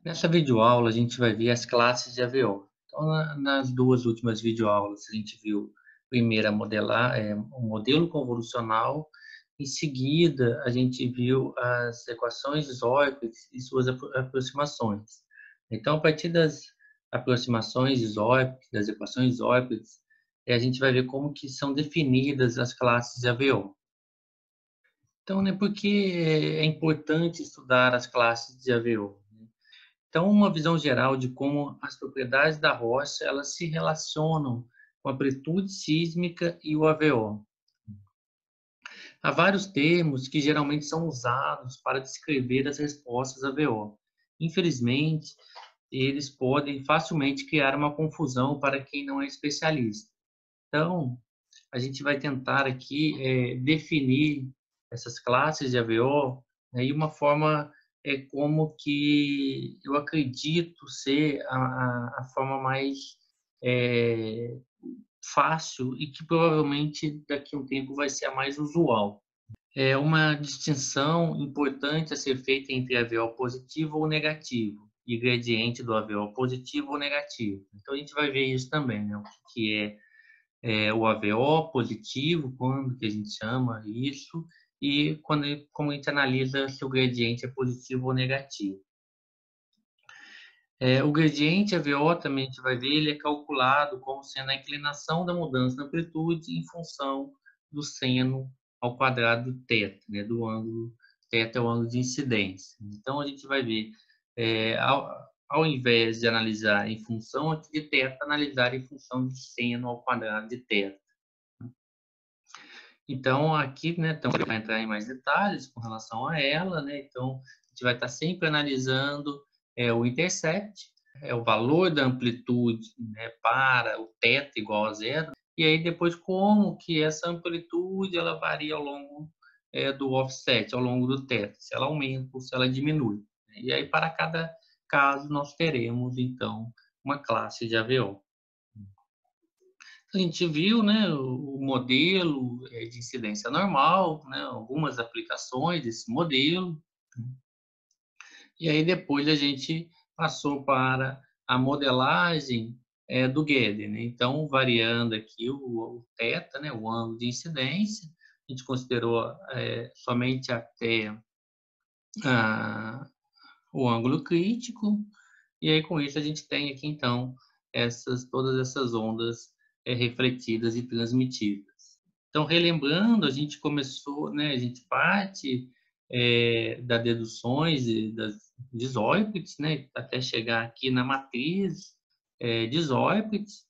Nessa videoaula, a gente vai ver as classes de AVO. Então, nas duas últimas videoaulas, a gente viu primeiro o modelo convolucional, em seguida, a gente viu as equações isóiclides e suas aproximações. Então, a partir das aproximações isóiclides, das equações isóiclides, a gente vai ver como que são definidas as classes de AVO. Então, né, por que é importante estudar as classes de AVO? Então, uma visão geral de como as propriedades da rocha elas se relacionam com a amplitude sísmica e o AVO. Há vários termos que geralmente são usados para descrever as respostas AVO. Infelizmente, eles podem facilmente criar uma confusão para quem não é especialista. Então, a gente vai tentar aqui definir essas classes de AVO, né, e uma forma como que eu acredito ser a forma mais é, fácil e que provavelmente daqui a um tempo vai ser a mais usual. É uma distinção importante a ser feita entre AVO positivo ou negativo e gradiente do AVO positivo ou negativo. Então a gente vai ver isso também, né? O que o AVO positivo, quando que a gente chama isso, e como a gente analisa se o gradiente é positivo ou negativo. O gradiente AVO também a gente vai ver, ele é calculado como sendo a inclinação da mudança de amplitude em função do seno ao quadrado do θ, né, do ângulo, θ é o ângulo de incidência. Então, a gente vai ver, ao invés de analisar em função aqui de θ, analisar em função de seno ao quadrado de θ. Então, aqui, né, então, vai entrar em mais detalhes com relação a ela, né? Então, a gente vai estar sempre analisando o intercept, o valor da amplitude, né, para o θ igual a zero, e aí depois como que essa amplitude ela varia ao longo do offset, ao longo do θ, se ela aumenta ou se ela diminui. E aí, para cada caso, nós teremos, então, uma classe de AVO. A gente viu, né, o modelo de incidência normal, né, algumas aplicações desse modelo, e aí depois a gente passou para a modelagem do Guedes, né? Então, variando aqui o θ, né, o ângulo de incidência, a gente considerou somente até o ângulo crítico, e aí com isso a gente tem aqui então todas essas ondas refletidas e transmitidas. Então, relembrando, a gente começou, né, a gente parte das deduções e das de Euclides, né, até chegar aqui na matriz de Euclides,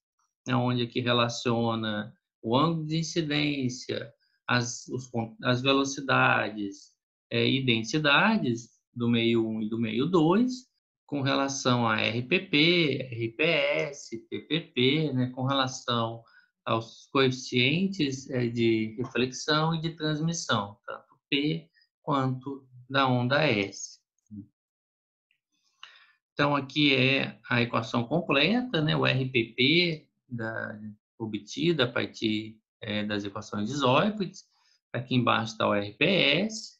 né, onde aqui relaciona o ângulo de incidência, as velocidades e densidades do meio 1 e do meio 2, com relação a RPP, RPS, PPP, né, com relação aos coeficientes de reflexão e de transmissão, tanto P quanto da onda S. Então, aqui é a equação completa, né, o RPP obtida a partir das equações de Euclides. Aqui embaixo está o RPS.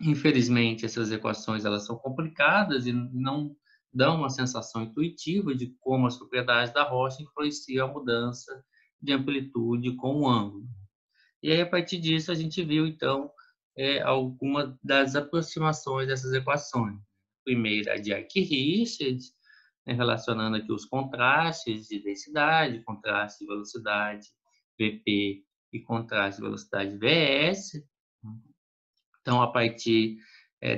Infelizmente, essas equações elas são complicadas e não dão uma sensação intuitiva de como as propriedades da rocha influenciam a mudança de amplitude com o ângulo. E aí, a partir disso, a gente viu, então, algumas das aproximações dessas equações. Primeiro, a de Arquimedes, né, relacionando aqui os contrastes de densidade, contraste de velocidade Vp e contraste de velocidade Vs. Então, a partir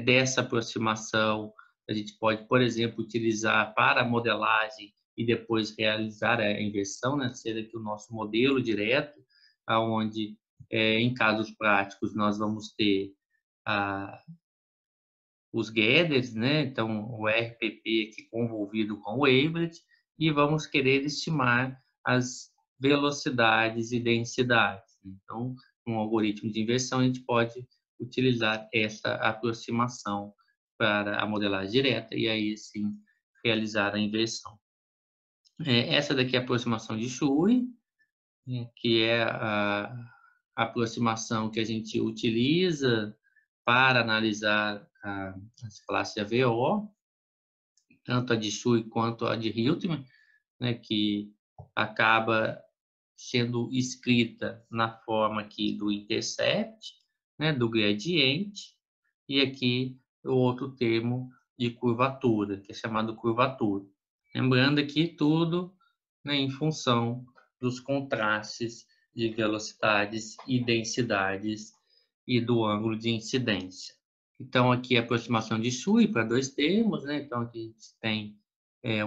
dessa aproximação, a gente pode, por exemplo, utilizar para a modelagem e depois realizar a inversão, né, ser aqui o nosso modelo direto, aonde em casos práticos nós vamos ter os Guedes, né? Então o RPP aqui convolvido com o Wavelet, e vamos querer estimar as velocidades e densidades. Então, um algoritmo de inversão a gente pode utilizar essa aproximação para a modelagem direta e aí sim realizar a inversão. Essa daqui é a aproximação de Shui, que é a aproximação que a gente utiliza para analisar as classes AVO, tanto a de Shui quanto a de Hiltman, né, que acaba sendo escrita na forma aqui do intercept, né, do gradiente, e aqui o outro termo de curvatura, que é chamado curvatura. Lembrando aqui tudo, né, em função dos contrastes de velocidades e densidades e do ângulo de incidência. Então, aqui a aproximação de Shui para dois termos, né? Então, aqui a gente tem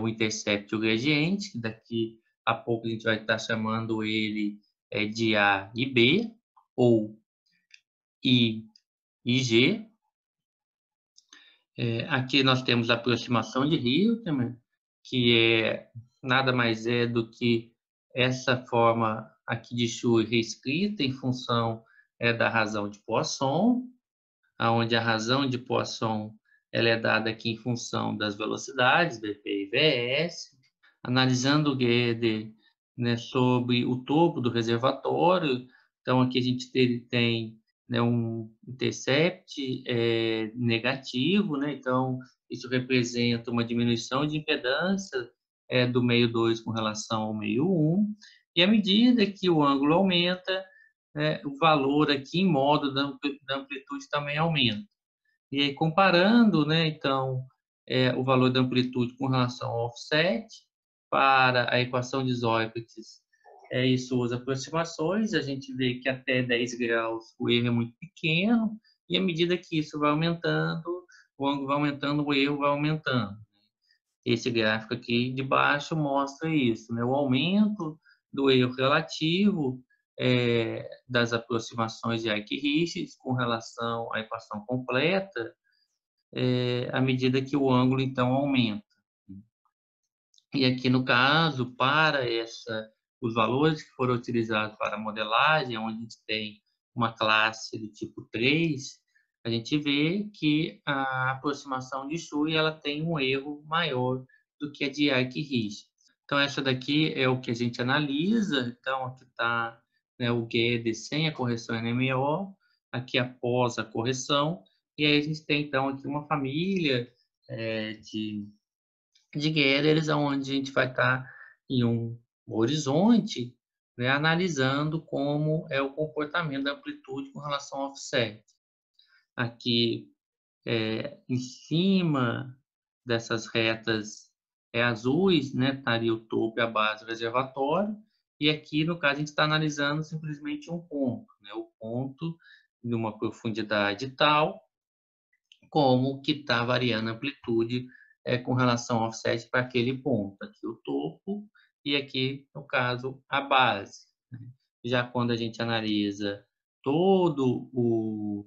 o intercept e o gradiente, que daqui a pouco a gente vai estar chamando ele de A e B, ou I e G. Aqui nós temos a aproximação de Hiltman, que nada mais é do que essa forma aqui de Shui reescrita em função da razão de Poisson, onde a razão de Poisson ela é dada aqui em função das velocidades, Vp e Vs, analisando o Gödel, né, sobre o topo do reservatório. Então, aqui a gente tem né, um intercept negativo, né? Então, isso representa uma diminuição de impedância do meio 2 com relação ao meio 1, e à medida que o ângulo aumenta, o valor aqui em modo da amplitude também aumenta. E aí, comparando, né, então, o valor da amplitude com relação ao offset, para a equação de Isócrates e suas aproximações, a gente vê que até 10 graus o erro é muito pequeno, e à medida que isso vai aumentando, o ângulo vai aumentando, o erro vai aumentando. Esse gráfico aqui de baixo mostra isso, né? O aumento do erro relativo das aproximações de Ike-Richards com relação à equação completa, à medida que o ângulo, então, aumenta. E aqui, no caso, para os valores que foram utilizados para a modelagem, onde a gente tem uma classe do tipo 3, a gente vê que a aproximação de Shui ela tem um erro maior do que a de Ike-Richards. Então, essa daqui é o que a gente analisa. Então, aqui está, né, o Gödel sem a correção NMO, aqui após a correção, e aí a gente tem, então, aqui uma família de Gödel's, onde a gente vai estar em um horizonte, né, analisando como é o comportamento da amplitude com relação ao offset. Aqui, em cima dessas retas azuis, né, estaria o topo e a base do reservatório, e aqui, no caso, a gente está analisando simplesmente um ponto, né, o ponto de uma profundidade tal, como que está variando a amplitude com relação ao offset para aquele ponto. Aqui o topo e aqui, no caso, a base. Já quando a gente analisa todo o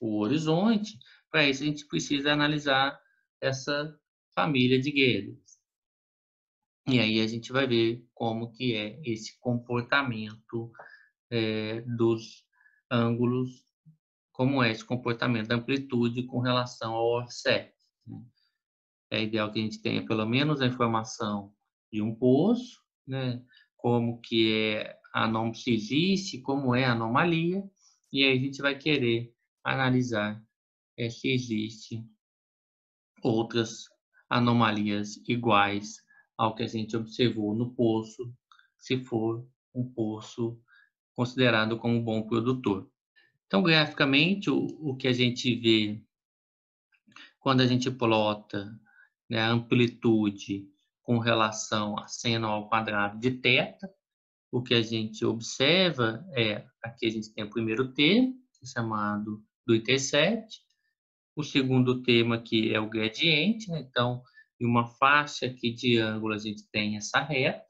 horizonte, para isso a gente precisa analisar essa família de Gödel. E aí a gente vai ver como que é esse comportamento dos ângulos, como é esse comportamento da amplitude com relação ao offset. É ideal que a gente tenha pelo menos a informação de um poço, né? Como que se existe, como é a anomalia, e aí a gente vai querer analisar se existe outras anomalias iguais ao que a gente observou no poço, se for um poço considerado como bom produtor. Então, graficamente, o que a gente vê quando a gente plota, né, a amplitude com relação a seno ao quadrado de θ, o que a gente observa aqui a gente tem o primeiro termo, chamado do intercept, o segundo termo aqui é o gradiente, né? Então, em uma faixa aqui de ângulo a gente tem essa reta,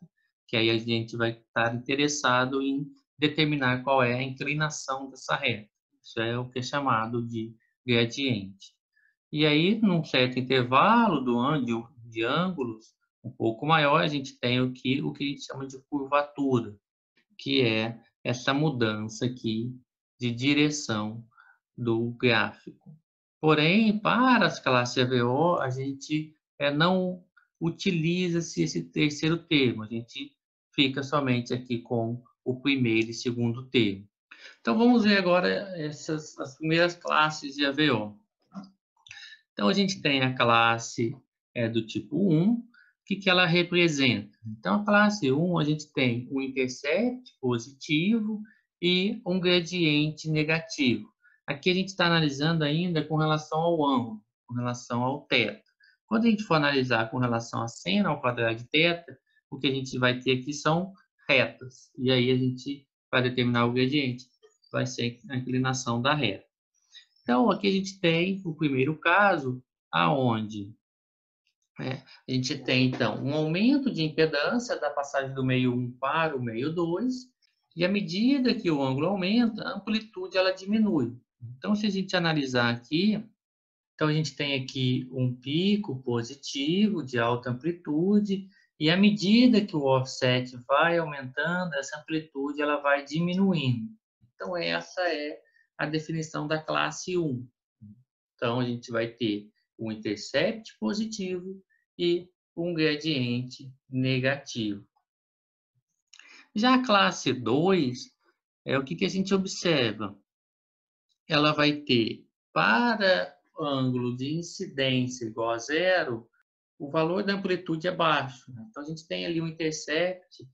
que aí a gente vai estar interessado em determinar qual é a inclinação dessa reta. Isso é o que é chamado de gradiente. E aí, num certo intervalo de ângulos um pouco maior, a gente tem o que a gente chama de curvatura, que é essa mudança aqui de direção do gráfico. Porém, para as classes EVO, a gente não utiliza-se esse terceiro termo, a gente fica somente aqui com o primeiro e segundo termo. Então, vamos ver agora as primeiras classes de AVO. Então, a gente tem a classe do tipo 1, o que ela representa? Então, a classe 1, a gente tem um intercept positivo e um gradiente negativo. Aqui a gente está analisando ainda com relação ao ângulo, com relação ao θ. Quando a gente for analisar com relação a seno ao quadrado de θ, o que a gente vai ter aqui são retas. E aí a gente vai determinar o gradiente, vai ser a inclinação da reta. Então, aqui a gente tem o primeiro caso, aonde a gente tem, então, um aumento de impedância da passagem do meio 1 para o meio 2, e à medida que o ângulo aumenta, a amplitude ela diminui. Então, se a gente analisar aqui, então a gente tem aqui um pico positivo de alta amplitude, e à medida que o offset vai aumentando, essa amplitude ela vai diminuindo. Então, essa é a definição da classe 1. Então, a gente vai ter um intercept positivo e um gradiente negativo. Já a classe 2, o que a gente observa? Ela vai ter, para ângulo de incidência igual a zero, o valor da amplitude é baixo. Então, a gente tem ali um intercept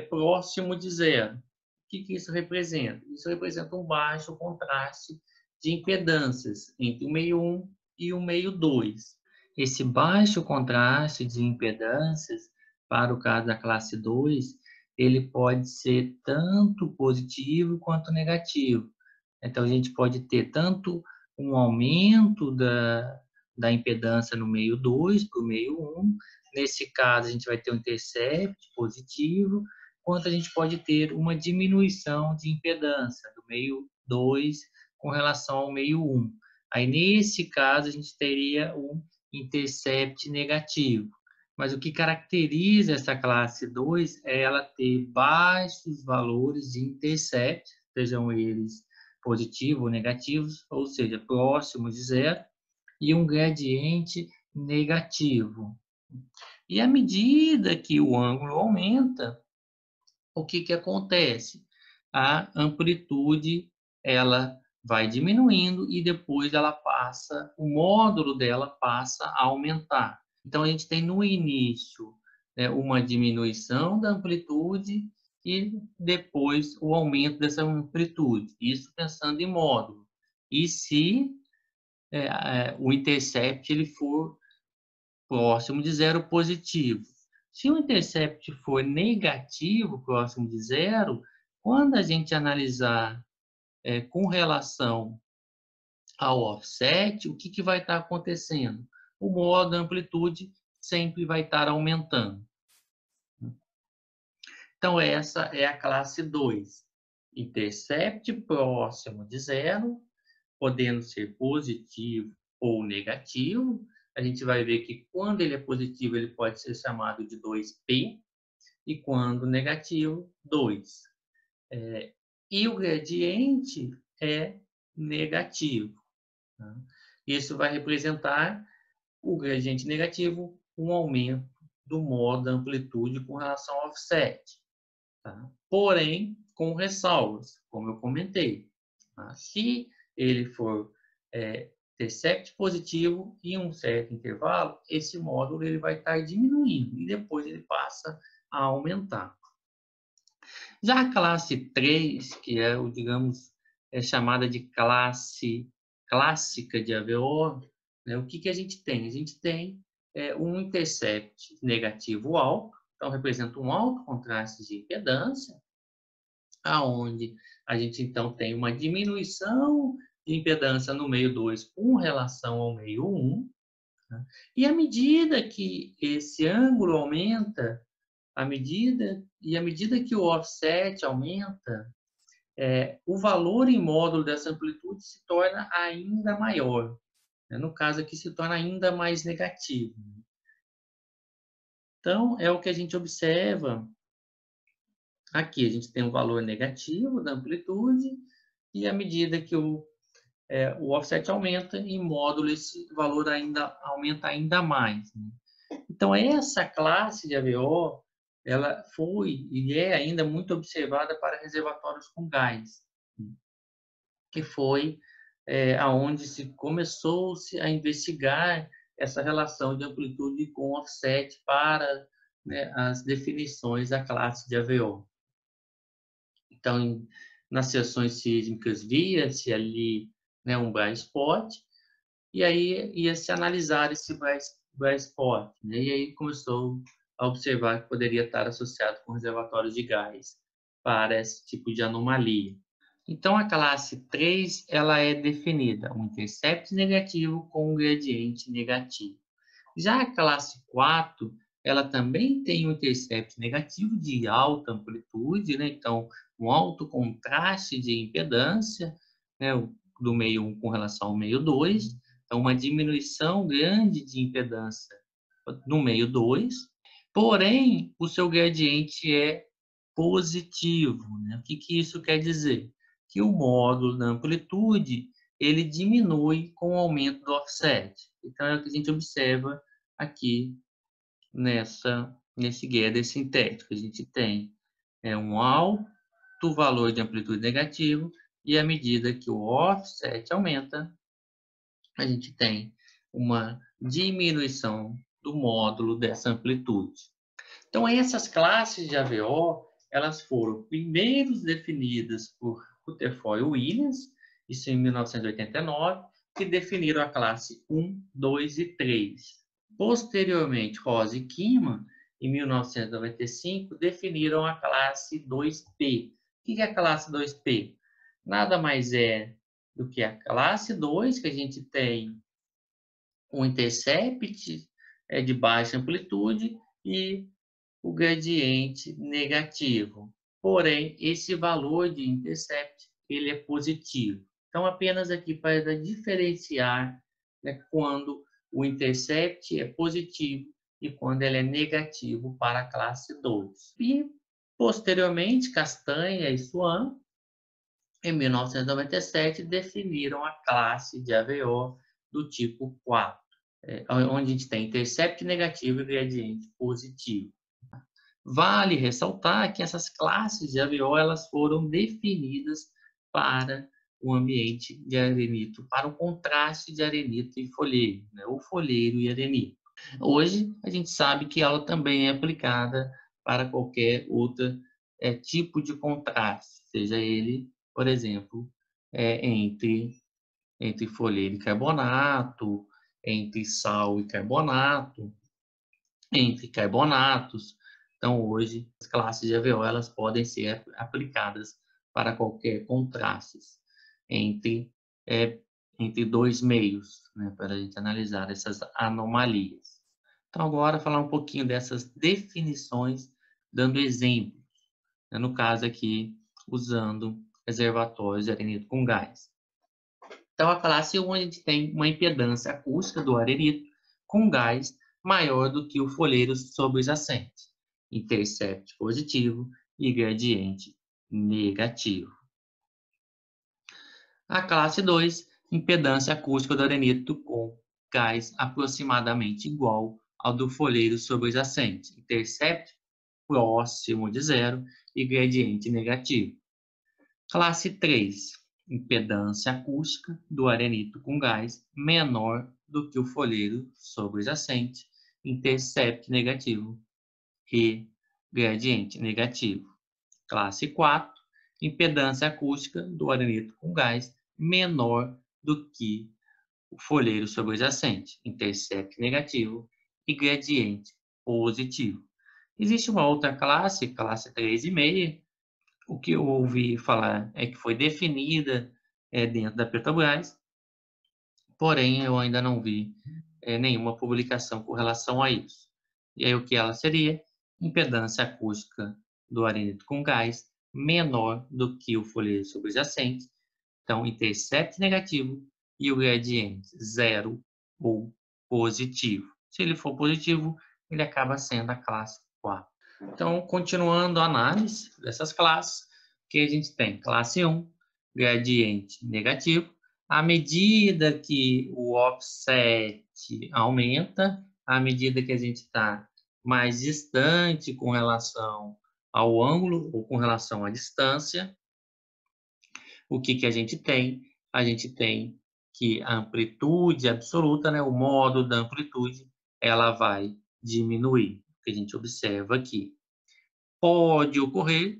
próximo de zero. O que isso representa? Isso representa um baixo contraste de impedâncias entre o meio 1 e o meio 2. Esse baixo contraste de impedâncias, para o caso da classe 2, ele pode ser tanto positivo quanto negativo. Então, a gente pode ter tanto um aumento da impedância no meio 2 para o meio 1. Nesse caso, a gente vai ter um intercept positivo, quanto a gente pode ter uma diminuição de impedância do meio 2 com relação ao meio 1. Aí, nesse caso, a gente teria um intercept negativo. Mas o que caracteriza essa classe 2 é ela ter baixos valores de intercept, sejam eles positivos ou negativos, ou seja, próximos de zero, e um gradiente negativo. E à medida que o ângulo aumenta, o que acontece? A amplitude ela vai diminuindo e depois ela passa, o módulo dela passa a aumentar. Então a gente tem no início uma diminuição da amplitude e depois o aumento dessa amplitude. Isso pensando em módulo. E se o intercept ele for próximo de zero positivo. Se o intercept for negativo, próximo de zero, quando a gente analisar com relação ao offset, o que vai estar acontecendo? O modo da amplitude sempre vai estar aumentando. Então, essa é a classe 2. Intercept próximo de zero, podendo ser positivo ou negativo. A gente vai ver que quando ele é positivo, ele pode ser chamado de 2P, e quando negativo, 2. E o gradiente é negativo. Tá? Isso vai representar o gradiente negativo, um aumento do modo da amplitude com relação ao offset. Tá? Porém, com ressalvas, como eu comentei. Tá? Se ele for intercept positivo em um certo intervalo, esse módulo ele vai estar diminuindo e depois ele passa a aumentar. Já a classe 3, que é o, digamos, chamada de classe clássica de AVO, né, o que a gente tem? A gente tem um intercept negativo alto, então representa um alto contraste de impedância, aonde a gente então tem uma diminuição de impedância no meio 2 com relação ao meio 1, né? E à medida que esse ângulo aumenta, à medida que o offset aumenta, o valor em módulo dessa amplitude se torna ainda maior. Né? No caso aqui, se torna ainda mais negativo. Então, é o que a gente observa aqui. A gente tem um valor negativo da amplitude e à medida que o offset aumenta, em módulo esse valor ainda aumenta ainda mais. Né? Então, essa classe de AVO, ela foi e é ainda muito observada para reservatórios com gás. que foi aonde se começou-se a investigar essa relação de amplitude com offset para, né, as definições da classe de AVO. Então, nas seções sísmicas via-se ali, né, um blind spot, e aí ia se analisar esse blind spot, né? E aí começou a observar que poderia estar associado com reservatórios de gás para esse tipo de anomalia. Então, a classe 3 ela é definida um intercept negativo com um gradiente negativo. Já a classe 4, ela também tem um intercept negativo de alta amplitude, né? Então, um alto contraste de impedância, né? Do meio 1 com relação ao meio 2. Então, uma diminuição grande de impedância no meio 2. Porém, o seu gradiente é positivo, né? O que isso quer dizer? Que o módulo da amplitude ele diminui com o aumento do offset. Então, é o que a gente observa aqui nesse gather sintético. A gente tem um alto valor de amplitude negativo e à medida que o offset aumenta, a gente tem uma diminuição do módulo dessa amplitude. Então, essas classes de AVO, elas foram primeiro definidas por Rutherford e Williams, isso em 1989, que definiram a classe 1, 2 e 3. Posteriormente, Rose e Kima, em 1995, definiram a classe 2P. O que é a classe 2P? Nada mais é do que a classe 2, que a gente tem um intercept de baixa amplitude e o gradiente negativo. Porém, esse valor de intercept ele é positivo. Então, apenas aqui para diferenciar, né, quando o intercept é positivo e quando ele é negativo para a classe 2. E, posteriormente, Castanha e Swan, em 1997, definiram a classe de AVO do tipo 4, onde a gente tem intercept negativo e gradiente positivo. Vale ressaltar que essas classes de AVO elas foram definidas para o ambiente de arenito, para o contraste de arenito e folheiro, né? Ou folheiro e arenito. Hoje, a gente sabe que ela também é aplicada para qualquer outro tipo de contraste, seja ele, por exemplo, entre folheiro e carbonato, entre sal e carbonato, entre carbonatos. Então, hoje, as classes de AVO elas podem ser aplicadas para qualquer contraste entre, entre dois meios, né, para a gente analisar essas anomalias. Então, agora, falar um pouquinho dessas definições, dando exemplos. Né, no caso aqui, usando reservatórios de arenito com gás. Então, a classe 1, a gente tem uma impedância acústica do arenito com gás maior do que o folheiro sobrejacente, intercept positivo e gradiente negativo. A classe 2, impedância acústica do arenito com gás aproximadamente igual ao do folheiro sobrejacente, intercept próximo de zero e gradiente negativo. Classe 3, impedância acústica do arenito com gás menor do que o folheiro sobrejacente, intercept negativo e gradiente negativo. Classe 4, impedância acústica do arenito com gás menor do que o folheiro sobrejacente, intercept negativo e gradiente positivo. Existe uma outra classe, classe 3,5, o que eu ouvi falar é que foi definida dentro da Petrobras, porém eu ainda não vi nenhuma publicação com relação a isso. E aí o que ela seria? Impedância acústica do arenito com gás menor do que o folheiro sobrejacente, então intercept negativo e o gradiente zero ou positivo. Se ele for positivo, ele acaba sendo a classe 4. Então, continuando a análise dessas classes, que a gente tem classe 1, gradiente negativo. À medida que o offset aumenta, à medida que a gente está mais distante com relação ao ângulo ou com relação à distância, o que a gente tem? A gente tem que a amplitude absoluta, né, o módulo da amplitude, ela vai diminuir, que a gente observa aqui. Pode ocorrer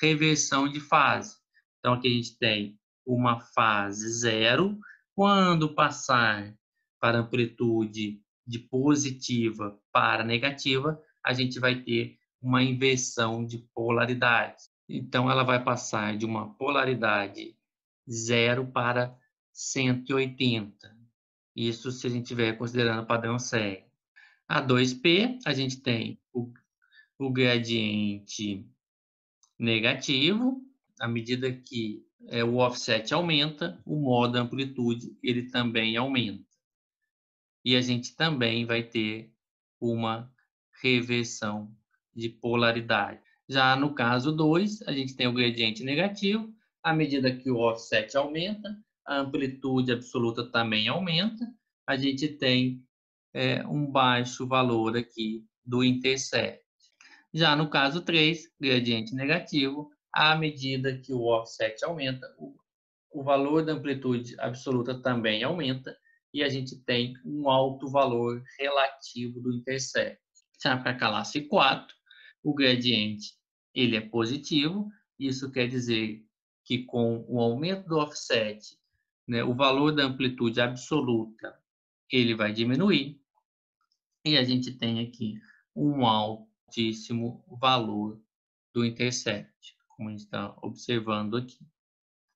reversão de fase. Então, aqui a gente tem uma fase zero. Quando passar para amplitude de positiva para negativa, a gente vai ter uma inversão de polaridade. Então, ela vai passar de uma polaridade zero para 180. Isso se a gente estiver considerando padrão sério. A 2P, a gente tem o gradiente negativo, à medida que o offset aumenta, o modo amplitude ele também aumenta. E a gente também vai ter uma reversão de polaridade. Já no caso 2, a gente tem o gradiente negativo, à medida que o offset aumenta, a amplitude absoluta também aumenta, a gente tem um baixo valor aqui do intercept. Já no caso 3, gradiente negativo, à medida que o offset aumenta, o valor da amplitude absoluta também aumenta e a gente tem um alto valor relativo do intercept. Já para a classe 4, o gradiente ele é positivo, isso quer dizer que com o aumento do offset, né, o valor da amplitude absoluta ele vai diminuir e a gente tem aqui um altíssimo valor do intercept, como a gente está observando aqui.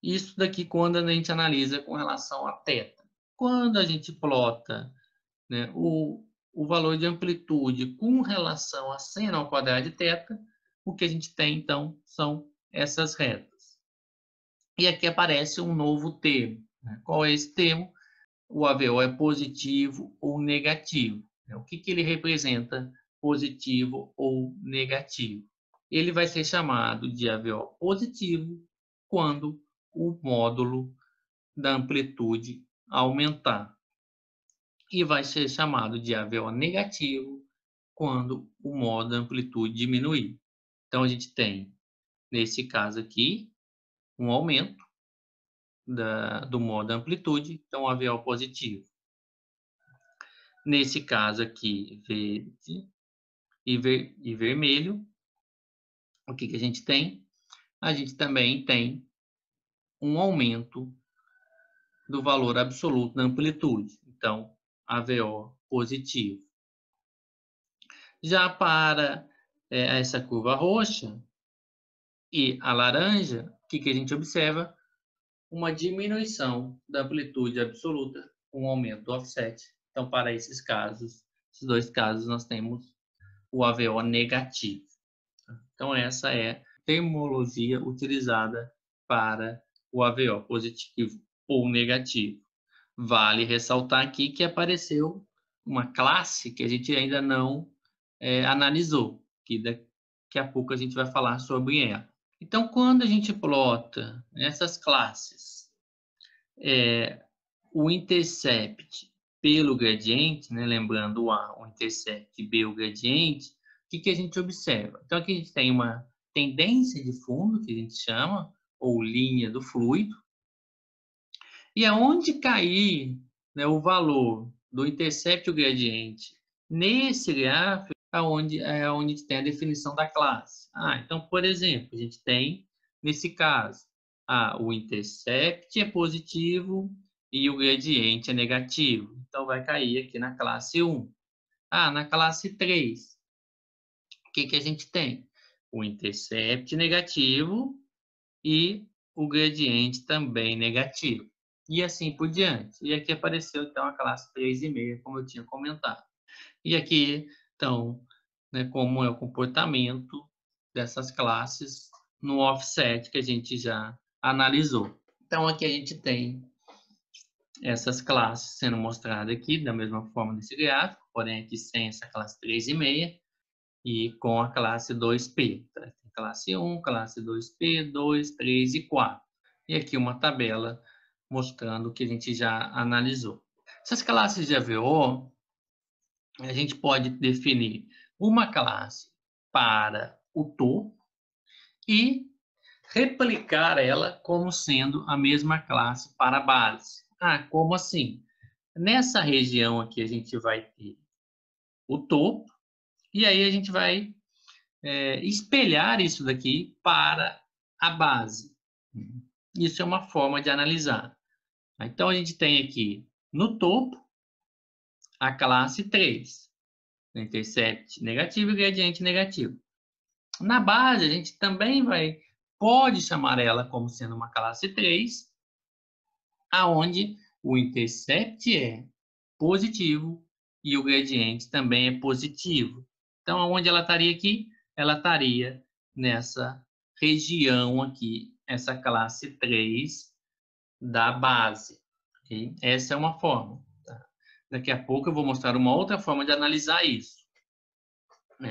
Isso daqui quando a gente analisa com relação a θ. Quando a gente plota, né, o valor de amplitude com relação a seno ao quadrado de θ, o que a gente tem, então, são essas retas. E aqui aparece um novo termo. Né? Qual é esse termo? O AVO é positivo ou negativo. O que ele representa, positivo ou negativo? Ele vai ser chamado de AVO positivo quando o módulo da amplitude aumentar. E vai ser chamado de AVO negativo quando o módulo da amplitude diminuir. Então, a gente tem, nesse caso aqui, um aumento do módulo da amplitude, então AVO positivo. Nesse caso aqui, verde e vermelho, o que a gente tem? A gente também tem um aumento do valor absoluto da amplitude. Então, AVO positivo. Já para essa curva roxa e a laranja, o que a gente observa? Uma diminuição da amplitude absoluta com um aumento do offset. Então, para esses dois casos, nós temos o AVO negativo. Então, essa é a termologia utilizada para o AVO positivo ou negativo. Vale ressaltar aqui que apareceu uma classe que a gente ainda não analisou, que daqui a pouco a gente vai falar sobre ela. Então, quando a gente plota essas classes, o intercept pelo gradiente, né, lembrando o A, o intercept, B, o gradiente, o que a gente observa? Então, aqui a gente tem uma tendência de fundo, que a gente chama, ou linha do fluido, e aonde cair, né, o valor do intercept e o gradiente nesse gráfico é onde tem a definição da classe. Então, por exemplo, a gente tem, nesse caso, o intercept é positivo e o gradiente é negativo. Então, vai cair aqui na classe 1. Na classe 3, o que a gente tem? O intercept negativo e o gradiente também negativo. E assim por diante. E aqui apareceu, então, a classe 3,5, como eu tinha comentado. E aqui, então, né, como é o comportamento dessas classes no offset que a gente já analisou. Então, aqui a gente tem essas classes sendo mostradas aqui da mesma forma nesse gráfico, porém aqui sem essa classe 3,5 e com a classe 2P. Então, tem classe 1, classe 2P, 2, 3 e 4. E aqui uma tabela mostrando o que a gente já analisou. Essas classes de AVO, a gente pode definir uma classe para o topo e replicar ela como sendo a mesma classe para a base. Ah, como assim? Nessa região aqui a gente vai ter o topo, e aí a gente vai espelhar isso daqui para a base. Isso é uma forma de analisar. Então, a gente tem aqui no topo a classe 3, intercept negativo e gradiente negativo. Na base, a gente também pode chamar ela como sendo uma classe 3, aonde o intercept é positivo e o gradiente também é positivo. Então, aonde ela estaria aqui? Ela estaria nessa região aqui, essa classe 3 da base. Okay? Essa é uma forma. Tá? Daqui a pouco eu vou mostrar uma outra forma de analisar isso.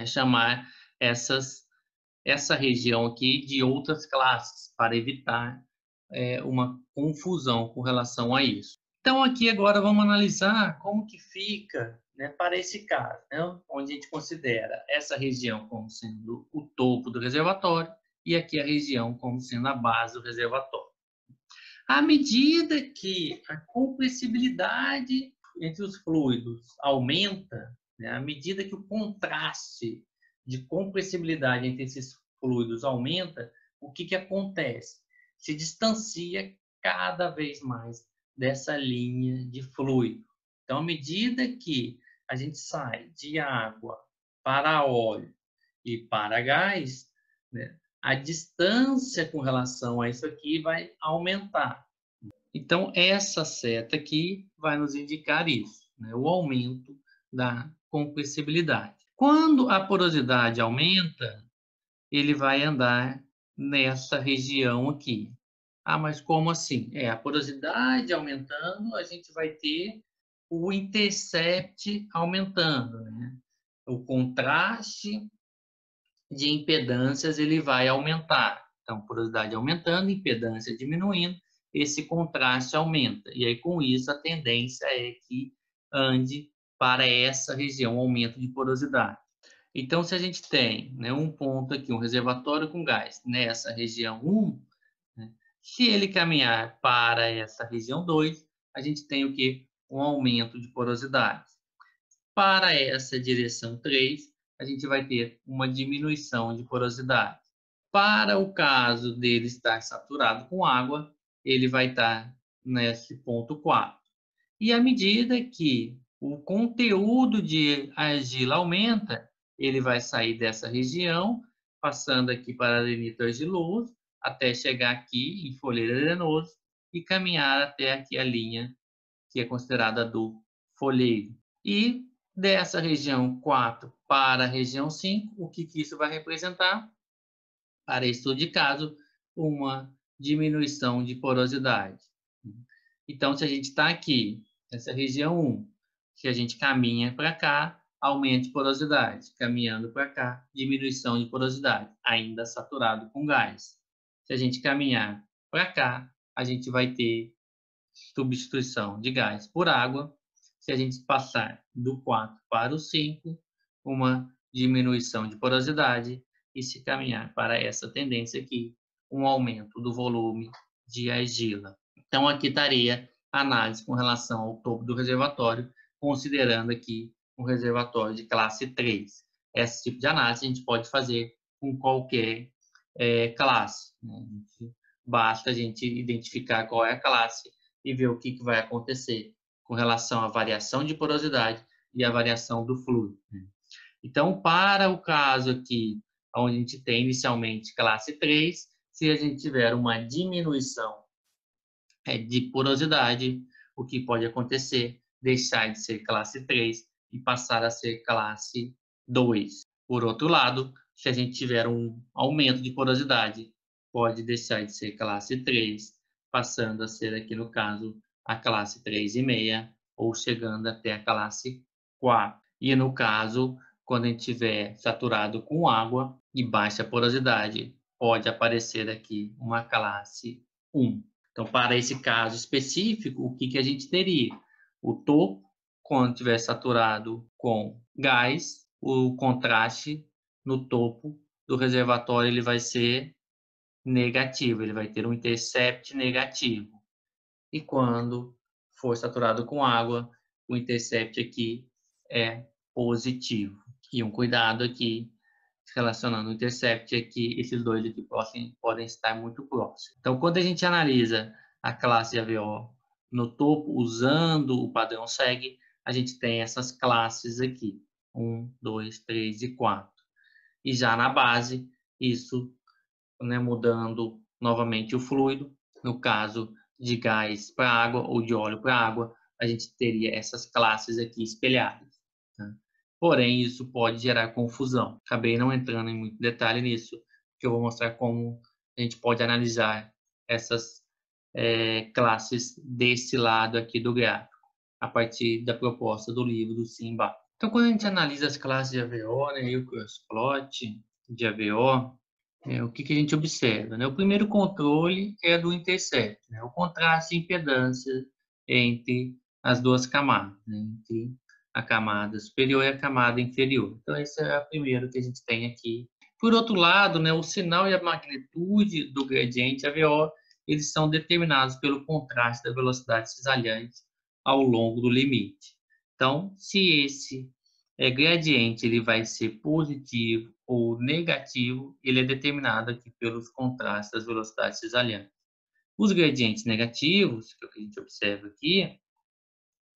Chamar essa região aqui de outras classes, para evitar uma confusão com relação a isso. Então, aqui agora vamos analisar como que fica, né, para esse caso, né, onde a gente considera essa região como sendo o topo do reservatório e aqui a região como sendo a base do reservatório. À medida que a compressibilidade entre os fluidos aumenta, né, à medida que o contraste de compressibilidade entre esses fluidos aumenta, o que acontece? Se distancia cada vez mais dessa linha de fluido. Então, à medida que a gente sai de água para óleo e para gás, né, a distância com relação a isso aqui vai aumentar. Então, essa seta aqui vai nos indicar isso, né, o aumento da compressibilidade. Quando a porosidade aumenta, ele vai andar nessa região aqui. Ah, mas como assim? A porosidade aumentando, a gente vai ter o intercept aumentando, né? O contraste de impedâncias ele vai aumentar. Então, porosidade aumentando, impedância diminuindo, esse contraste aumenta. E aí, com isso, a tendência é que ande para essa região, aumento de porosidade. Então, se a gente tem, né, um ponto aqui, um reservatório com gás nessa região 1, né, se ele caminhar para essa região 2, a gente tem o quê? Um aumento de porosidade. Para essa direção 3, a gente vai ter uma diminuição de porosidade. Para o caso dele estar saturado com água, ele vai estar nesse ponto 4. E à medida que o conteúdo de argila aumenta, ele vai sair dessa região, passando aqui para arenito argiloso, até chegar aqui em folheiro arenoso e caminhar até aqui a linha que é considerada do folheiro. E dessa região 4 para a região 5, o que isso vai representar? Para estudo de caso, uma diminuição de porosidade. Então, se a gente está aqui, nessa região 1, se a gente caminha para cá, aumento de porosidade. Caminhando para cá, diminuição de porosidade, ainda saturado com gás. Se a gente caminhar para cá, a gente vai ter substituição de gás por água. Se a gente passar do 4 para o 5, uma diminuição de porosidade. E se caminhar para essa tendência aqui, um aumento do volume de argila. Então, aqui estaria a análise com relação ao topo do reservatório, considerando aqui um reservatório de classe 3. Esse tipo de análise a gente pode fazer com qualquer classe. Né? Basta a gente identificar qual é a classe e ver o que vai acontecer com relação à variação de porosidade e à variação do fluido. Então, para o caso aqui, onde a gente tem inicialmente classe 3, se a gente tiver uma diminuição de porosidade, o que pode acontecer? Deixar de ser classe 3 e passar a ser classe 2. Por outro lado, se a gente tiver um aumento de porosidade, pode deixar de ser classe 3, passando a ser aqui no caso a classe 3,5 ou chegando até a classe 4. E no caso, quando a gente estiver saturado com água e baixa porosidade, pode aparecer aqui uma classe 1. Então, para esse caso específico, o que a gente teria? O topo, quando estiver saturado com gás, o contraste no topo do reservatório ele vai ser negativo, ele vai ter um intercept negativo. E quando for saturado com água, o intercept aqui é positivo. E um cuidado aqui, relacionando o intercept aqui, esses dois aqui podem estar muito próximos. Então, quando a gente analisa a classe AVO no topo, usando o padrão SEG, a gente tem essas classes aqui, 1, 2, 3 e 4. E já na base, isso, né, mudando novamente o fluido, no caso de gás para água ou de óleo para água, a gente teria essas classes aqui espelhadas. Tá? Porém, isso pode gerar confusão. Acabei não entrando em muito detalhe nisso, que eu vou mostrar como a gente pode analisar essas classes desse lado aqui do gráfico, a partir da proposta do livro do Simba. Então, quando a gente analisa as classes de AVO, né, e o crossplot de AVO, o que a gente observa? Né? O primeiro controle é do intercept, né? O contraste e impedância entre as duas camadas, né? Entre a camada superior e a camada inferior. Então, esse é o primeiro que a gente tem aqui. Por outro lado, né, o sinal e a magnitude do gradiente AVO, eles são determinados pelo contraste da velocidade cisalhante ao longo do limite. Então, se esse gradiente ele vai ser positivo ou negativo, ele é determinado aqui pelos contrastes das velocidades cisalhantes. Os gradientes negativos, que é o que a gente observa aqui,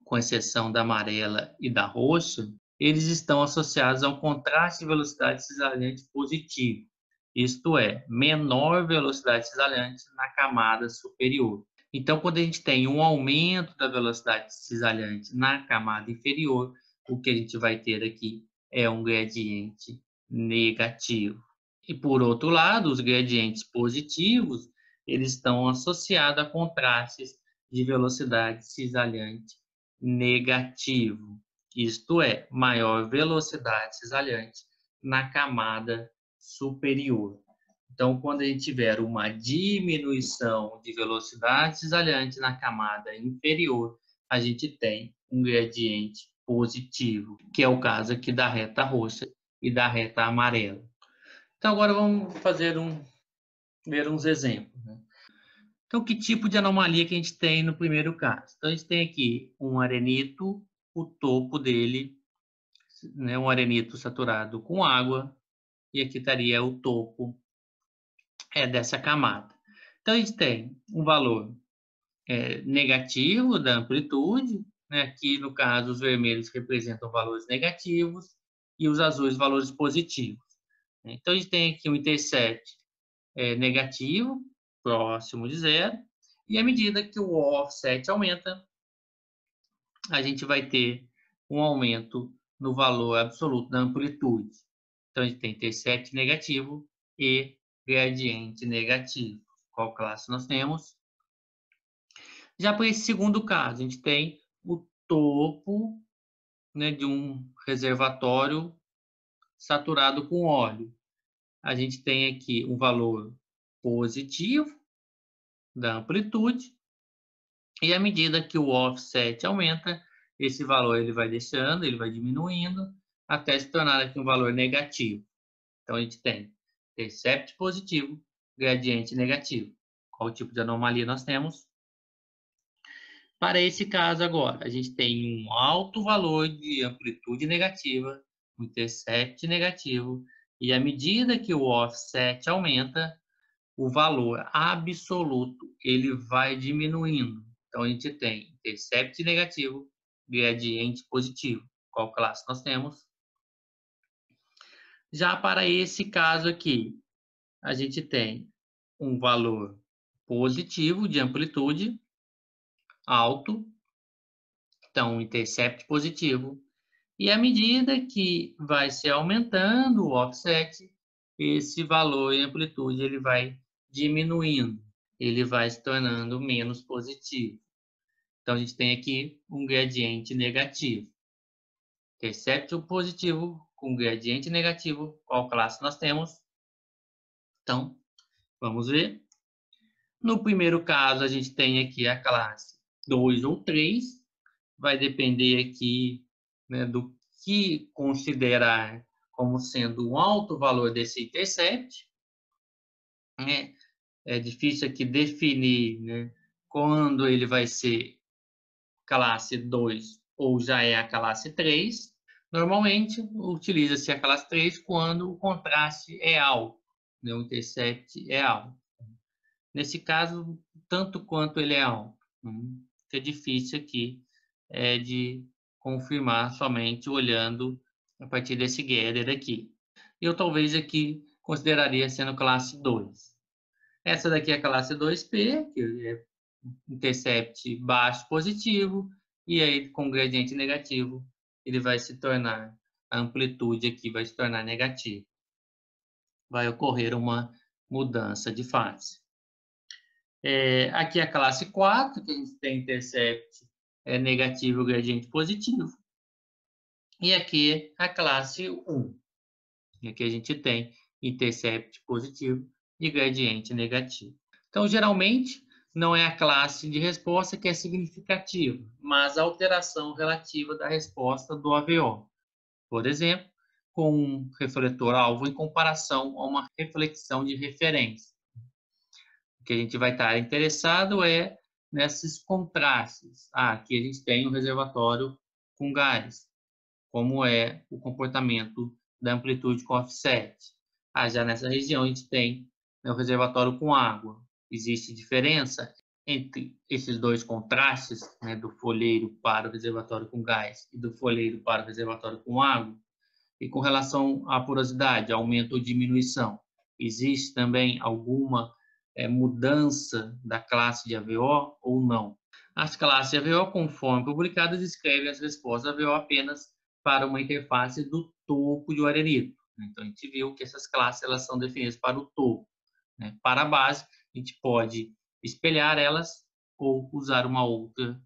com exceção da amarela e da roxa, eles estão associados a um contraste de velocidade cisalhante positivo, isto é, menor velocidade cisalhante na camada superior. Então, quando a gente tem um aumento da velocidade cisalhante na camada inferior, o que a gente vai ter aqui é um gradiente negativo. E, por outro lado, os gradientes positivos, eles estão associados a contrastes de velocidade cisalhante negativo, isto é, maior velocidade cisalhante na camada superior. Então, quando a gente tiver uma diminuição de velocidade cisalhante na camada inferior, a gente tem um gradiente positivo, que é o caso aqui da reta roxa e da reta amarela. Então, agora vamos ver uns exemplos. Né? Então, que tipo de anomalia que a gente tem no primeiro caso? Então, a gente tem aqui um arenito, o topo dele, né, um arenito saturado com água, e aqui estaria o topo dessa camada. Então, a gente tem um valor negativo da amplitude, né? Aqui, no caso, os vermelhos representam valores negativos e os azuis valores positivos. Então, a gente tem aqui um intercept negativo, próximo de zero, e à medida que o offset aumenta, a gente vai ter um aumento no valor absoluto da amplitude. Então, a gente tem intercept negativo e gradiente negativo. Qual classe nós temos? Já para esse segundo caso, a gente tem o topo, né, de um reservatório saturado com óleo. A gente tem aqui um valor positivo da amplitude, e à medida que o offset aumenta, esse valor ele vai deixando, ele vai diminuindo, até se tornar aqui um valor negativo. Então, a gente tem intercept positivo, gradiente negativo. Qual tipo de anomalia nós temos? Para esse caso agora, a gente tem um alto valor de amplitude negativa, um intercept negativo, e à medida que o offset aumenta, o valor absoluto ele vai diminuindo. Então, a gente tem intercept negativo, gradiente positivo. Qual classe nós temos? Já para esse caso aqui, a gente tem um valor positivo de amplitude alto, então, intercept positivo. E à medida que vai se aumentando o offset, esse valor e amplitude ele vai diminuindo, ele vai se tornando menos positivo. Então, a gente tem aqui um gradiente negativo. Intercept positivo com gradiente negativo, qual classe nós temos? Então, vamos ver. No primeiro caso, a gente tem aqui a classe 2 ou 3. Vai depender aqui, né, do que considerar como sendo um alto valor desse intercept. Né? é difícil aqui definir, né, quando ele vai ser classe 2 ou já é a classe 3. Normalmente, utiliza-se a classe 3 quando o contraste é alto, né, o intercept é alto. Nesse caso, tanto quanto ele é alto. É difícil aqui de confirmar somente olhando a partir desse gather aqui. Eu talvez aqui consideraria sendo classe 2. Essa daqui é a classe 2P, que é intercept baixo positivo, e aí com gradiente negativo, ele vai se tornar, a amplitude aqui vai se tornar negativa. Vai ocorrer uma mudança de fase. Aqui é a classe 4, que a gente tem intercept negativo e gradiente positivo. E aqui a classe 1. E aqui a gente tem intercept positivo e gradiente negativo. Então, geralmente, não é a classe de resposta que é significativa, mas a alteração relativa da resposta do AVO. Por exemplo, com um refletor-alvo em comparação a uma reflexão de referência. O que a gente vai estar interessado é nesses contrastes. Aqui a gente tem um reservatório com gás, como é o comportamento da amplitude com offset. Já nessa região a gente tem o reservatório com água. Existe diferença entre esses dois contrastes, né, do folheiro para o reservatório com gás e do folheiro para o reservatório com água? E com relação à porosidade, aumento ou diminuição? Existe também alguma mudança da classe de AVO ou não? As classes de AVO, conforme publicadas, descrevem as respostas AVO apenas para uma interface do topo de arenito. Então, a gente viu que essas classes elas são definidas para o topo. Né? Para a base, a gente pode espelhar elas ou usar uma outra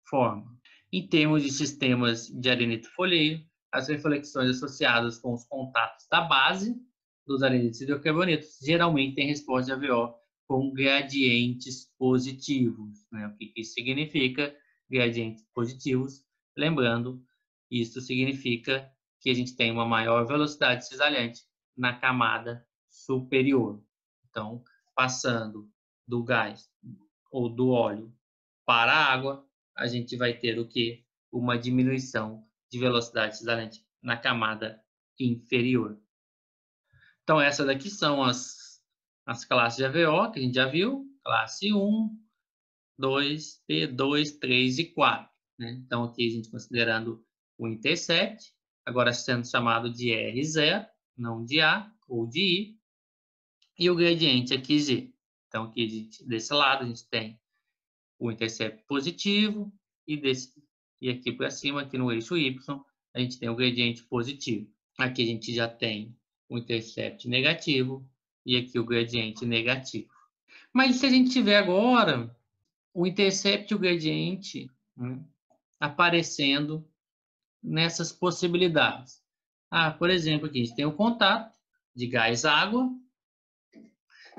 forma. Em termos de sistemas de arenito folheiro, as reflexões associadas com os contatos da base dos arenitos hidrocarbonetos geralmente têm resposta de AVO com gradientes positivos. Né? O que isso significa? Gradientes positivos. Lembrando, isso significa que a gente tem uma maior velocidade cisalhante na camada superior. Então, passando do gás ou do óleo para a água, a gente vai ter o quê? Uma diminuição de velocidade cisalhante na camada inferior. Então, essas daqui são as classes de AVO, que a gente já viu. Classe 1, 2, P2, 3 e 4. Né? Então, aqui a gente considerando o intercept, agora sendo chamado de R0, não de A ou de I, e o gradiente aqui Z. Então, aqui desse lado a gente tem o intercept positivo e aqui para cima, aqui no eixo Y, a gente tem o gradiente positivo. Aqui a gente já tem o intercept negativo e aqui o gradiente negativo. Mas se a gente tiver agora o intercept e o gradiente aparecendo nessas possibilidades. Por exemplo, aqui a gente tem o contato de gás-água.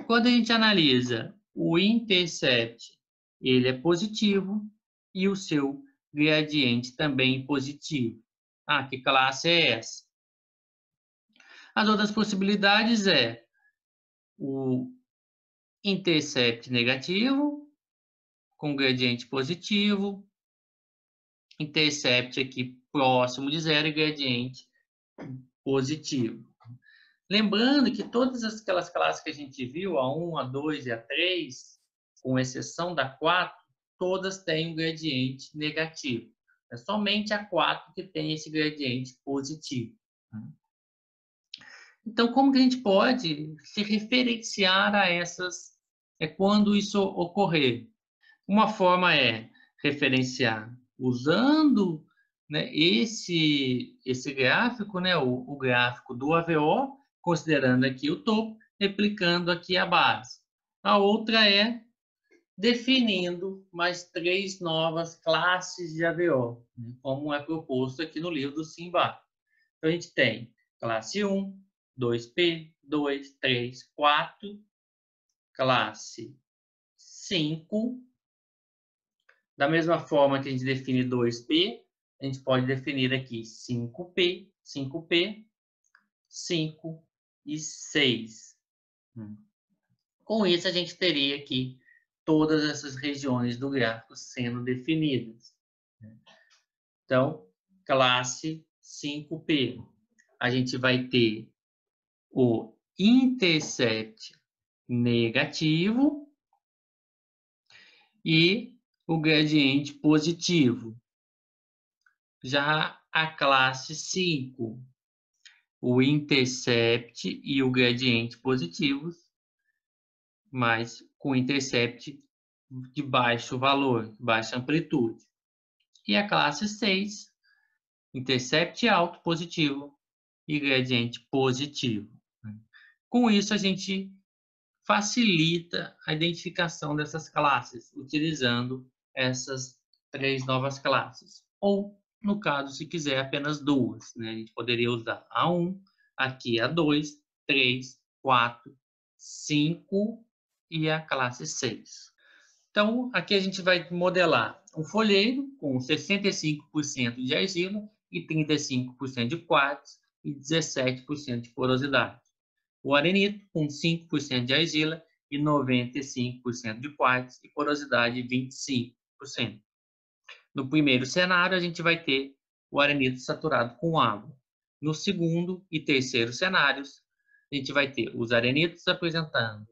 Quando a gente analisa o intercept, ele é positivo e o seu gradiente também positivo. Que classe é essa? As outras possibilidades é o intercept negativo com gradiente positivo, intercept aqui próximo de zero e gradiente positivo. Lembrando que todas aquelas classes que a gente viu, a 1, a 2 e a 3, com exceção da 4, todas têm um gradiente negativo. É somente a 4 que tem esse gradiente positivo. Então, como que a gente pode se referenciar a essas, quando isso ocorrer? Uma forma é referenciar usando, né, esse gráfico, né, o gráfico do AVO, considerando aqui o topo, replicando aqui a base. A outra é definindo mais 3 novas classes de AVO, né, como é proposto aqui no livro do Simba. Então, a gente tem classe 1, 2P, 2, 3, 4, classe 5. Da mesma forma que a gente define 2P, a gente pode definir aqui 5P, 5P, 5 e 6. Com isso, a gente teria aqui todas essas regiões do gráfico sendo definidas. Então, classe 5P, a gente vai ter o intercept negativo e o gradiente positivo. Já a classe 5, o intercept e o gradiente positivos, mas com intercept de baixo valor, baixa amplitude. E a classe 6, intercept alto positivo e gradiente positivo. Com isso, a gente facilita a identificação dessas classes, utilizando essas 3 novas classes. Ou, no caso, se quiser, apenas 2. Né? A gente poderia usar a 1, aqui a 2, 3, 4, 5 e a classe 6. Então, aqui a gente vai modelar um folheiro com 65% de argila e 35% de quartzo e 17% de porosidade. O arenito com 5% de argila e 95% de quartzo e porosidade 25%. No primeiro cenário, a gente vai ter o arenito saturado com água. No segundo e terceiro cenários, a gente vai ter os arenitos apresentando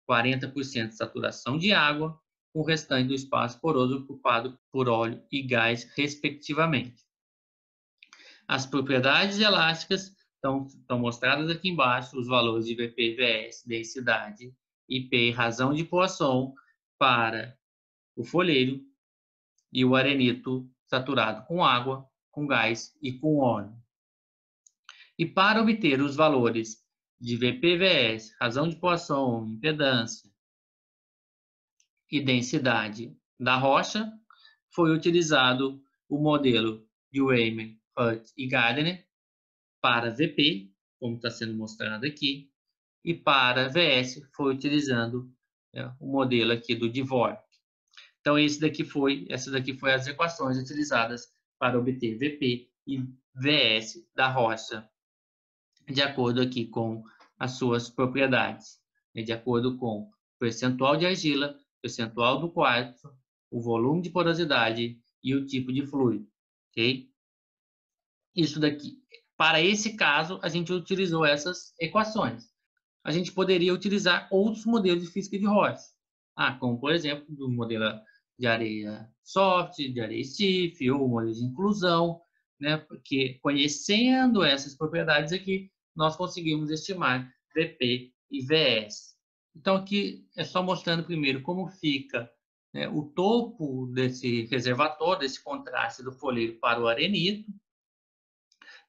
40% de saturação de água, com o restante do espaço poroso ocupado por óleo e gás, respectivamente. As propriedades elásticas estão mostradas aqui embaixo, os valores de Vp, Vs, densidade, IP, razão de Poisson para o folheiro e o arenito saturado com água, com gás e com óleo. E para obter os valores de VPVS, razão de Poisson, impedância e densidade da rocha, foi utilizado o modelo de Weimer, Hutt e Gardner para VP, como está sendo mostrado aqui, e para VS foi utilizando o modelo aqui do Dvorak. Então, essas daqui foi as equações utilizadas para obter VP e VS da rocha, de acordo aqui com as suas propriedades, de acordo com o percentual de argila, percentual do quartzo, o volume de porosidade e o tipo de fluido, ok? Isso daqui, para esse caso, a gente utilizou essas equações. A gente poderia utilizar outros modelos de física de rocha, como por exemplo, do modelo de areia soft, de areia stiff, ou modelo de inclusão, né? Porque conhecendo essas propriedades aqui, nós conseguimos estimar VP e VS. Então aqui é só mostrando primeiro como fica, né, o topo desse reservatório, desse contraste do folheiro para o arenito,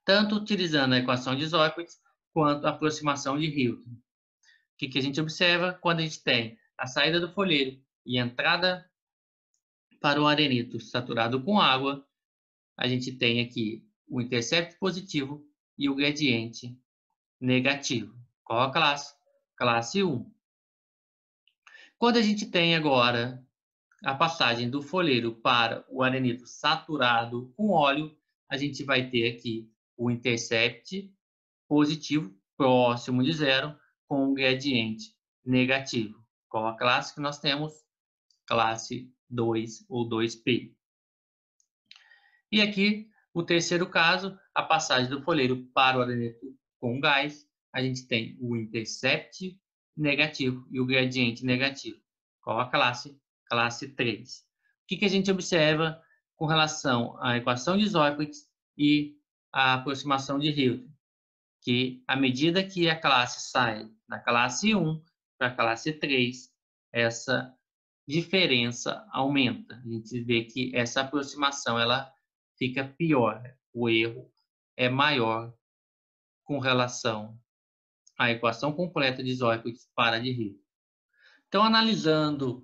tanto utilizando a equação de Isócrates quanto a aproximação de Hilton. O que a gente observa quando a gente tem a saída do folheiro e a entrada para o arenito saturado com água, a gente tem aqui o intercepto positivo e o gradiente negativo. Qual a classe? Classe 1. Quando a gente tem agora a passagem do folheiro para o arenito saturado com óleo, a gente vai ter aqui o intercept positivo próximo de zero com o gradiente negativo. Qual a classe que nós temos? Classe 2 ou 2P. E aqui, o terceiro caso, a passagem do folheiro para o arenito com gás, a gente tem o intercept negativo e o gradiente negativo. Qual a classe? Classe 3. O que a gente observa com relação à equação de Isócrates e à aproximação de Hilton? Que à medida que a classe sai da classe 1 para a classe 3, essa diferença aumenta. A gente vê que essa aproximação ela fica pior. O erro é maior com relação à equação completa de Isócrates para de Hilton. Então, analisando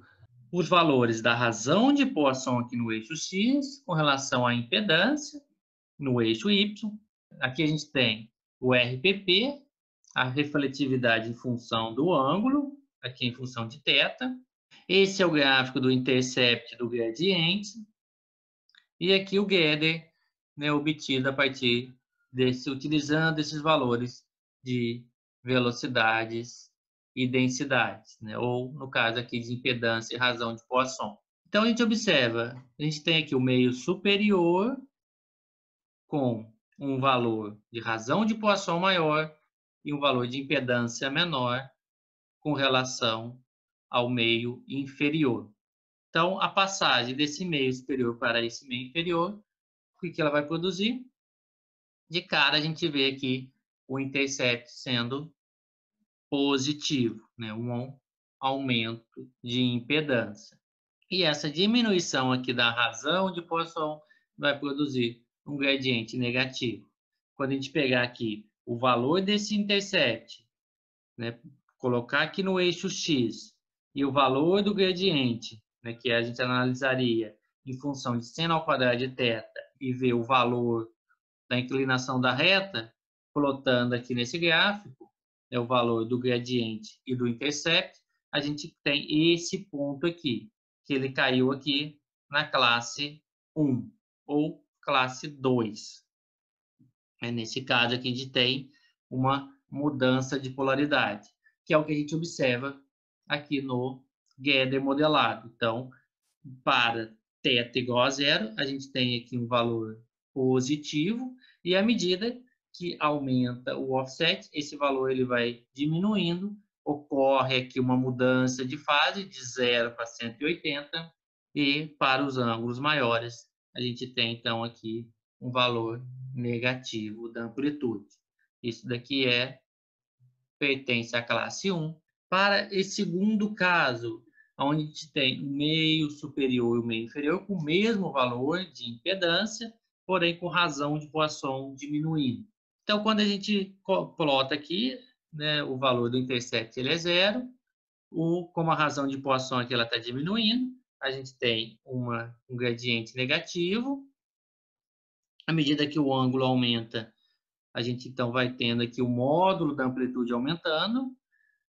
os valores da razão de Poisson aqui no eixo X com relação à impedância no eixo Y, aqui a gente tem o RPP, a refletividade em função do ângulo, aqui em função de θ. Esse é o gráfico do intercept do gradiente. E aqui o gather, né, obtido a partir utilizando esses valores de velocidades e densidades, né? Ou, no caso aqui, de impedância e razão de Poisson. Então, a gente observa, a gente tem aqui o meio superior com um valor de razão de Poisson maior e um valor de impedância menor com relação ao meio inferior. Então, a passagem desse meio superior para esse meio inferior, o que ela vai produzir? De cara, a gente vê aqui o intercept sendo positivo, né? Um aumento de impedância. E essa diminuição aqui da razão de Poisson vai produzir um gradiente negativo. Quando a gente pegar aqui o valor desse intercept, né, colocar aqui no eixo x e o valor do gradiente, né, que a gente analisaria em função de seno ao quadrado de θ e ver o valor da inclinação da reta, plotando aqui nesse gráfico, é o valor do gradiente e do intercept, a gente tem esse ponto aqui, que ele caiu aqui na classe 1 ou classe 2. Nesse caso aqui, a gente tem uma mudança de polaridade, que é o que a gente observa aqui no Gödel modelado. Então, para θ igual a zero, a gente tem aqui um valor positivo, e à medida que aumenta o offset, esse valor ele vai diminuindo, ocorre aqui uma mudança de fase de 0 para 180, e para os ângulos maiores, a gente tem então aqui um valor negativo da amplitude. Isso daqui pertence à classe 1. Para esse segundo caso, onde a gente tem o meio superior e o meio inferior com o mesmo valor de impedância, porém com razão de Poisson diminuindo. Então, quando a gente plota aqui, né, o valor do intercept ele é zero, como a razão de Poisson aqui ela está diminuindo, a gente tem um gradiente negativo. À medida que o ângulo aumenta, a gente então vai tendo aqui o módulo da amplitude aumentando.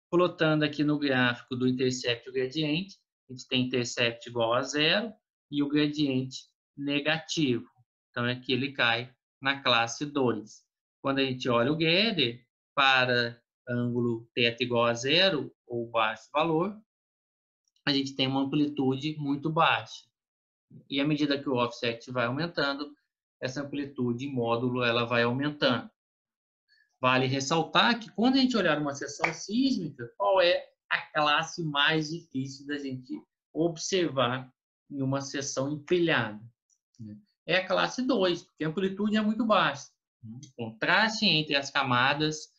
Plotando aqui no gráfico do intercept e o gradiente, a gente tem intercept igual a zero e o gradiente negativo. Então, aqui ele cai na classe 2. Quando a gente olha o Gödel, para ângulo θ igual a zero, ou baixo valor, a gente tem uma amplitude muito baixa. E à medida que o offset vai aumentando, essa amplitude em módulo ela vai aumentando. Vale ressaltar que quando a gente olhar uma seção sísmica, qual é a classe mais difícil da gente observar em uma seção empilhada? É a classe 2, porque a amplitude é muito baixa. O contraste entre as camadas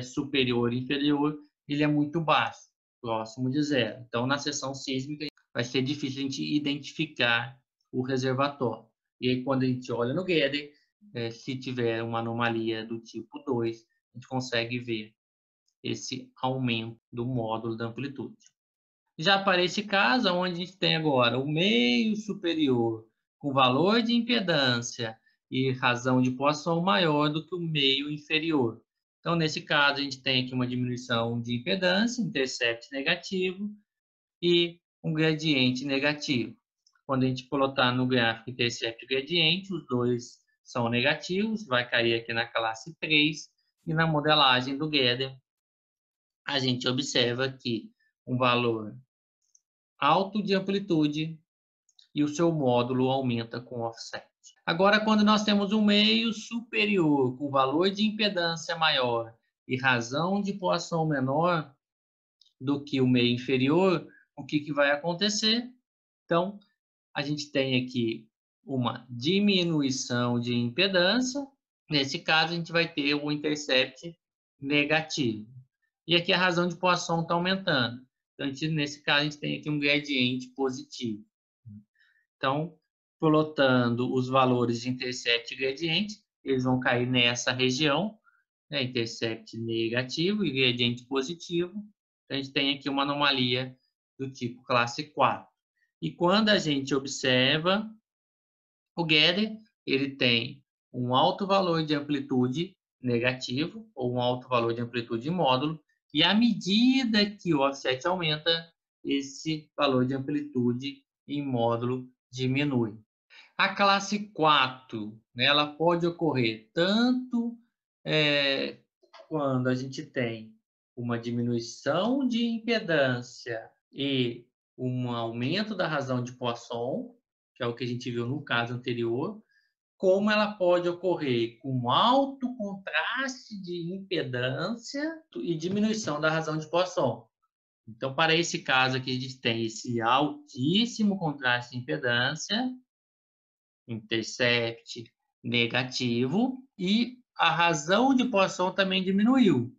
superior e inferior ele é muito baixo, próximo de zero. Então, na seção sísmica, vai ser difícil a gente identificar o reservatório. E aí, quando a gente olha no Gödel, se tiver uma anomalia do tipo 2, a gente consegue ver esse aumento do módulo da amplitude. Já para esse caso, onde a gente tem agora o meio superior com valor de impedância e razão de Poisson maior do que o meio inferior. Então, nesse caso, a gente tem aqui uma diminuição de impedância, intercept negativo e um gradiente negativo. Quando a gente plotar no gráfico intercept e gradiente, os dois são negativos, vai cair aqui na classe 3, e na modelagem do Gödel, a gente observa aqui um valor alto de amplitude e o seu módulo aumenta com offset. Agora, quando nós temos um meio superior com valor de impedância maior e razão de Poisson menor do que o meio inferior, o que vai acontecer? Então, a gente tem aqui uma diminuição de impedância. Nesse caso, a gente vai ter o intercept negativo. E aqui a razão de Poisson está aumentando. Então, nesse caso, a gente tem aqui um gradiente positivo. Então, plotando os valores de intercept e gradiente, eles vão cair nessa região, né? Intercept negativo e gradiente positivo. Então, a gente tem aqui uma anomalia do tipo classe 4. E quando a gente observa o Gödel, ele tem um alto valor de amplitude negativo ou um alto valor de amplitude módulo, e à medida que o offset aumenta, esse valor de amplitude em módulo diminui. A classe 4, né, ela pode ocorrer tanto quando a gente tem uma diminuição de impedância e um aumento da razão de Poisson, que é o que a gente viu no caso anterior, como ela pode ocorrer com alto contraste de impedância e diminuição da razão de Poisson. Então, para esse caso aqui, a gente tem esse altíssimo contraste de impedância, intercept negativo, e a razão de Poisson também diminuiu.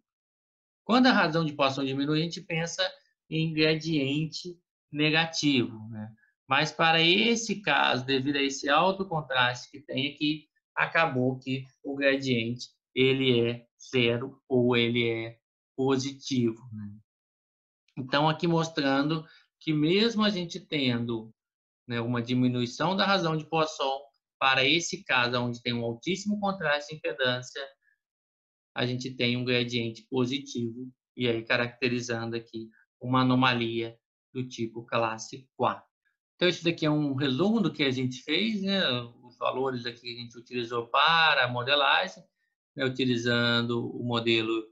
Quando a razão de Poisson diminui, a gente pensa em gradiente negativo, né? Mas para esse caso, devido a esse alto contraste que tem aqui, acabou que o gradiente ele é zero ou ele é positivo, né? Então, aqui mostrando que mesmo a gente tendo, né, uma diminuição da razão de Poisson, para esse caso onde tem um altíssimo contraste de impedância, a gente tem um gradiente positivo, e aí caracterizando aqui uma anomalia do tipo classe 4. Então, isso daqui é um resumo do que a gente fez, né? Os valores aqui que a gente utilizou para a modelagem, né? Utilizando o modelo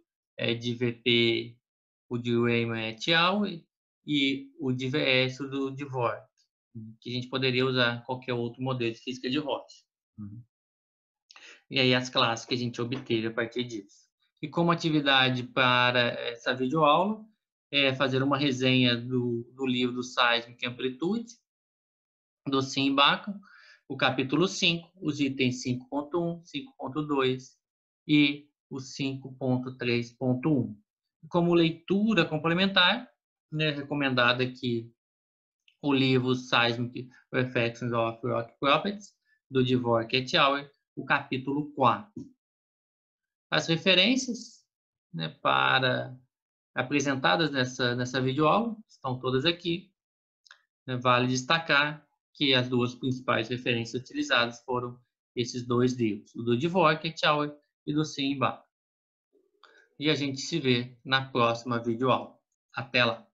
de VP, o de Rayman et al. E o de VS, o do Dvorak, que a gente poderia usar qualquer outro modelo de física de rocha. E aí as classes que a gente obteve a partir disso. E como atividade para essa videoaula, é fazer uma resenha do livro do Seismic Amplitude, do Sim Bacon, o capítulo 5, os itens 5.1, 5.2 e o 5.3.1. Como leitura complementar, né, recomendado aqui o livro Seismic Reflections of Rock Properties, do Dvorak et al., o capítulo 4. As referências, né, apresentadas nessa videoaula estão todas aqui. Vale destacar que as duas principais referências utilizadas foram esses dois livros, o do Dvorak et al. E do Sim Bacon. E a gente se vê na próxima videoaula. Até lá!